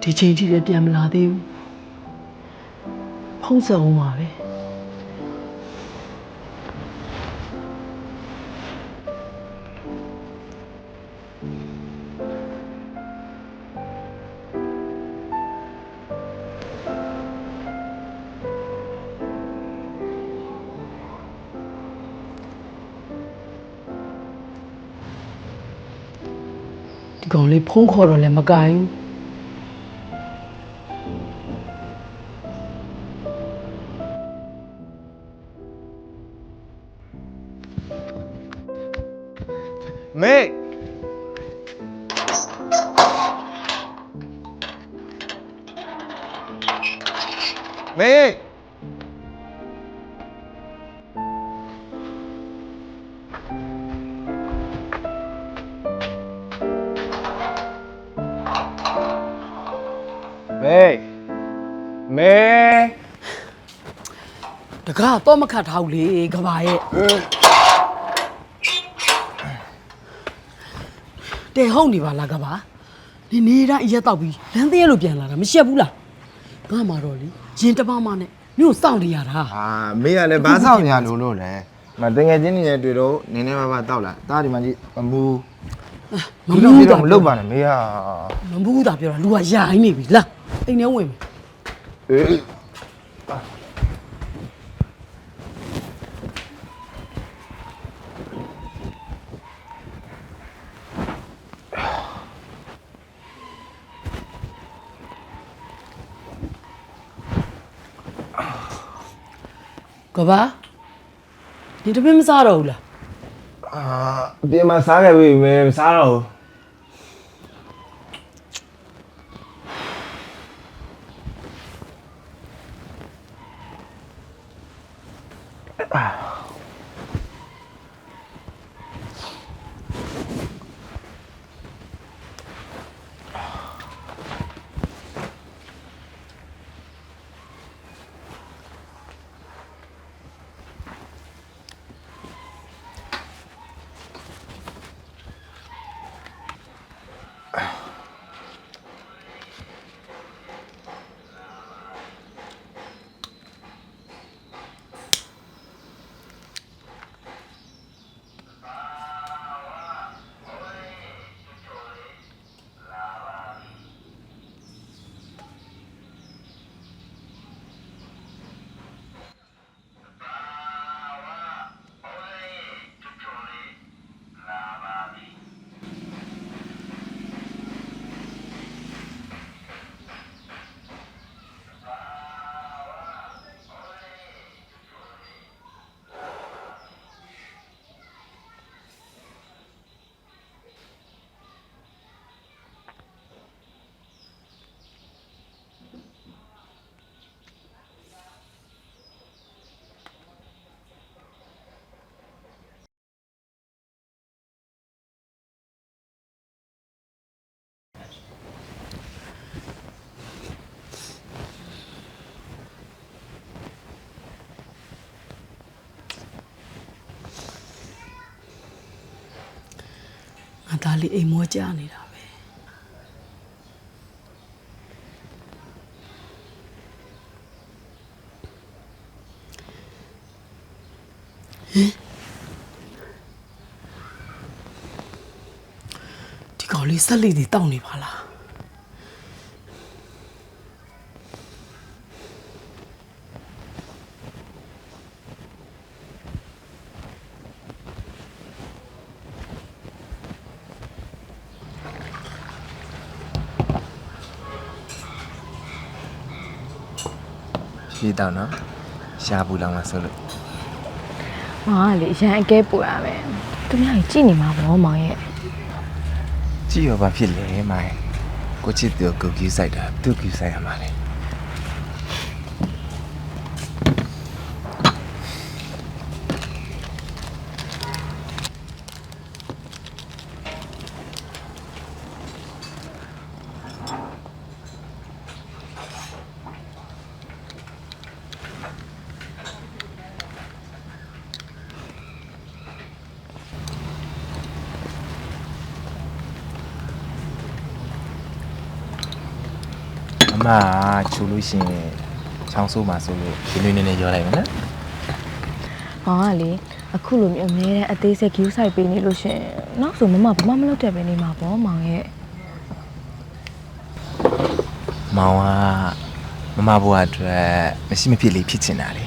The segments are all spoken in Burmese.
ဒီချိန်ထိလည်းပြန်မလာသေးဘူးဖုံးဆက်အောင်ပါပဲဒီကောင်လေးဖုံးခေါ်တော့လည်းမကိုင်းမေမေမေတကားတော့မခတ်ထားဘူးလေကဘာရဲ့တဲဟုတ်နေပါလားကဘာဒီနေတိုင်းအရက်တော့ပြီးလမ်းသေးလို့ပြန်လာတာမရှက်ဘူးလားငါမှတော့လေရင်တပမနဲ့မြို့စောင့်နေရတာ ဟာမေကလည်းဘာဆောင်ညာလို့လဲမတငယ်ချင်းနေနဲ့တွေ့တော့နင်းနေပါတောက်လာတာဒီမှာကြီးမမူမမူတော့မလုပ်ပါနဲ့မေကမမူးတာပြောတာလူကယာရင်းနေပြီလားအိမ်ထဲဝင်မယ်အေးကဘာဒီတပင်းမစားတော့ဘူးလားအပြင်မှာစားခဲ့ပြီမေမစားတော့ဘူးငါသားလေးအိမ်မောကြနေတာပဲဟင်ဒီကောင်လေးဆက်လက်တွေတောက်နေပါလားရှိတော့နော်ရှားဘူးလောင်မဆိုလို့မောင်ကလေရန်အကဲပူရပဲသူများကြီးကြည့်နေမှာပေါ့မောင်ရဲ့ကြည့်ရပါဖြစ်လေမိုင်ကိုချစ်သူကိုကြီးဆိုင်တာသူ့ကြီးဆိုင်ရမှာလေ ချိုလို့ရှင်ချောင်းဆိုးမှာဆိုလို့ဒီလိုနေနေရောလိုက်မယ်နော် မောင်ကလေအခုလိုမျိုးအမြဲတမ်းအသေးစိတ် view site ပေးနေလို့ရှင်နောက်ဆိုမမဘာမှမလုပ်တတ်ပဲနေမှာပေါ့မောင်ရဲ့ မောင်ကမမဘွားအတွက်မရှိမဖြစ်လေးဖြစ်ချင်တာလေ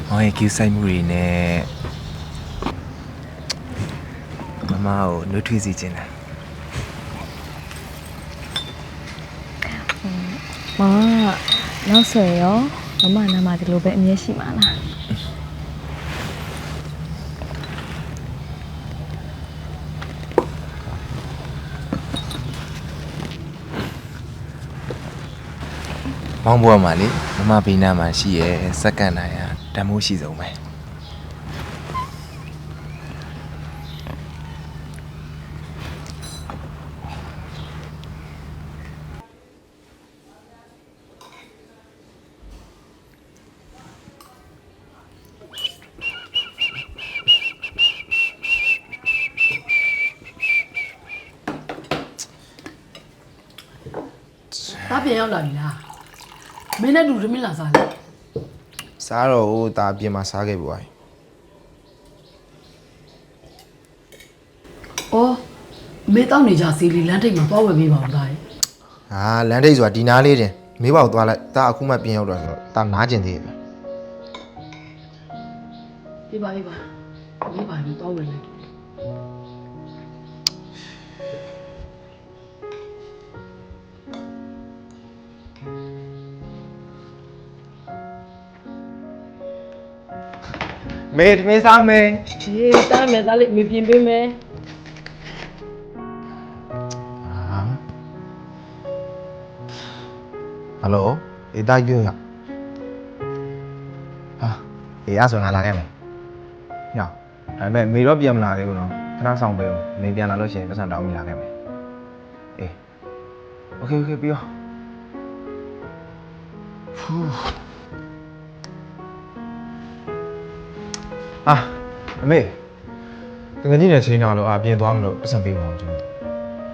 မောင်ရဲ့ queue site မှုတွေနဲ့မမကိုနှွေးထွေးစေချင်တာ မောင်ကနောက်ဆိုရင်ရောမမနာမဒီလိုပဲအမြဲရှိမှာလား မောင်ဘွားမှာလေမမဘေးနားမှာရှိရဲစက္ကန့်တိုင်းတမိုးရှိဆုံးပဲတားပြန်ရောက်လာပြီလားမင်းနဲ့တူရမင်းလာစားလေ စားတော့ဟိုဒါပြင်မှာစားခဲ့ပွား အော်မေးတောင်းနေကြစီလီလမ်းထိပ်မှာသွားဝယ်ပေးပါဦးသားရဲ့ ဟာလမ်းထိပ်ဆိုတာဒီနားလေးတင်မေးပါဦးသွားလိုက်ဒါအခုမှပြင်ရောက်တော့ဆိုတော့ဒါနားကျင်သေးတယ် ပြပါပြပါမေးပါရင်သွားဝယ်လိုက် မေးစားမေး ဒီတားမယ်သားလေးမေးပြင်ပေးမယ် ဟယ်လိုအေးတာကျွန်းရဟာအေးအဲ့ဆိုငါလာခဲ့မယ်ညအဲ့မဲ့မေတော့ပြန်မလာသေးဘူးနော်ခဏဆောင်ပေးဦးမေပြန်လာလို့ရှိရင်ပတ်စံတောင်းမိလာခဲ့မယ်အေးโอเคပြီးရောဖူးအမေတကယ်ကြီးနဲ့ချိန်လာလို့ပြင်သွားမလို့ပတ်စံပေးပါဦးကျွန်တော်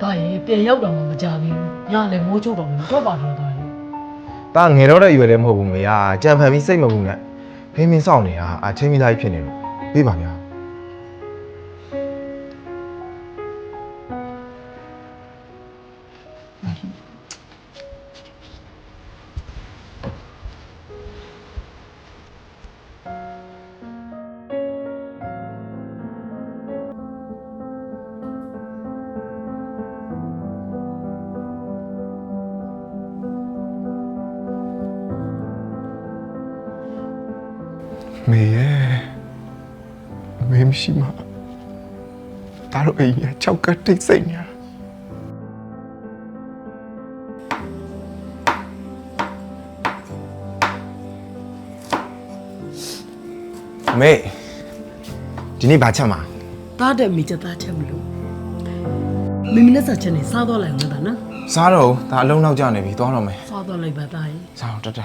ဒါရင်ပြန်ရောက်တော့မှမကြသေးဘူးညလည်းမိုးချုပ်တော့မှတော့ပါတော့သားရင် တာငယ်တော့တဲ့အရွယ်လည်းမဟုတ်ဘူးမေကြံဖန်ပြီးစိတ်မပူနဲ့ဖင်းဖင်းစောင့်နေတာအချင်းမိသားကြီးဖြစ်နေလို့ပြေးပါဗျာမေရဲ့မေမရှိမှာဒါတော့အိမ်ကချောက်ကတိတ်စိတ်ညာမေဒီနေ့ဘာချက်မှာ တားတဲ့မိချက်သားချက်မလို့မိမနဲ့စားချက်နဲ့စားတော့လိုက်အောင်လားနော် စားတော့ဒါအလုံးနောက်ကျနေပြီသွားတော့မယ် စားတော့လိုက်ပါသားရင် စားတော့တ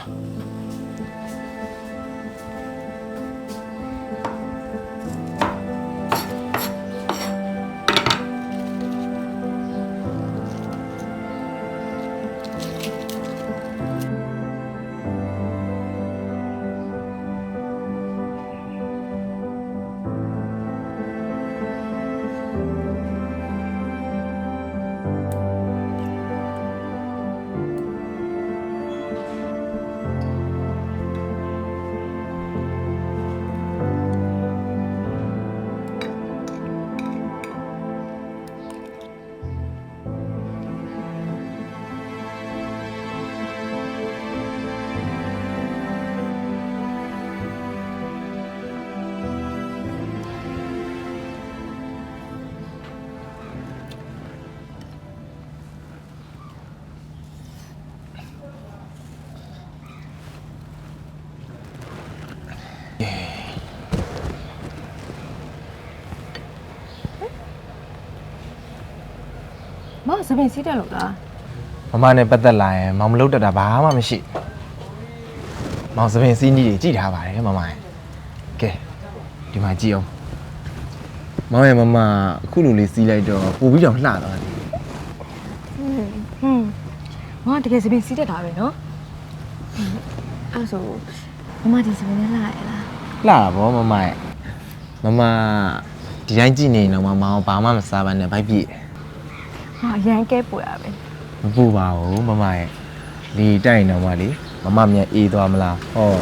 မောင်စပင်စီးတယ်လို့လား မမနဲ့ပတ်သက်လာရင်မောင်မလုပ်တတ်တာဘာမှမရှိမောင်စပင်စီးနီးတွေကြည့်ထားပါတယ်မမရဲ့ကဲဒီမှာကြည့်အောင်မောင်ရဲ့မမအခုလိုလေးစီးလိုက်တော့ပို့ပြီးတော့လှသွားတယ် ဟွန်းမ မောင်ကတကယ်စပင်းစီးတတ်တာပဲနော်အဲ့ဆိုမမဒီစပင်းနဲ့လာရလား လှတာဗောမမရဲ့မမဒီတိုင်းကြည့်နေရင်တော့မအောင်ဘာမှမစားဘဲနဲ့ဗိုက်ပြည့် ဟာအရန်ကဲပွေရပဲ မပူပါဘူးမမရဲ့လေတိုက်နေတော့မလေမမမြန်အေးသွားမလားဟော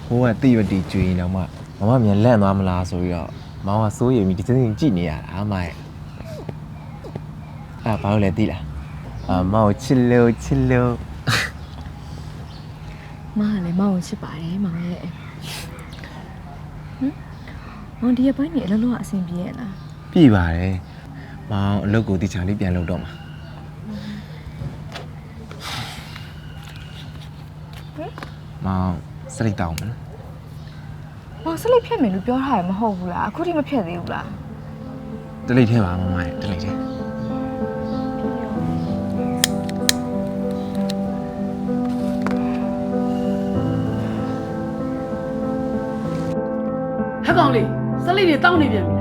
ဟိုကတိရတီကျွေးနေတော့မမမြန်လန့်သွားမလားဆိုပြီးတော့မောင်ကစိုးရိမ်ပြီးဒီစင်းကြည့်နေရတာမမရဲ့ဘာလို့လဲသိလားမောင်ချစ်လို့ မကလည်းမောင်ကိုချစ်ပါတယ်မောင်ရဲ့မောင်ဒီရပိုင်းနေအလုံးလုံးအဆင်ပြေရလား ပြပါတယ်မောင်အလုပ်ကိုတခြားလေးပြန်လုပ်တော့မှာမောင်စလိတ်တောင်းမလား မောင်စလိပ်ဖြတ်မယ်လို့ပြောထားရမဟုတ်ဘူးလားအခုထိမဖြတ်သေးဘူးလား တလိတ်ထဲပါမမရဲ့တလိတ်ထဲ ဟဲ့ကောင်လေးစလိတ်တွေတောင်းနေပြန်ပြီ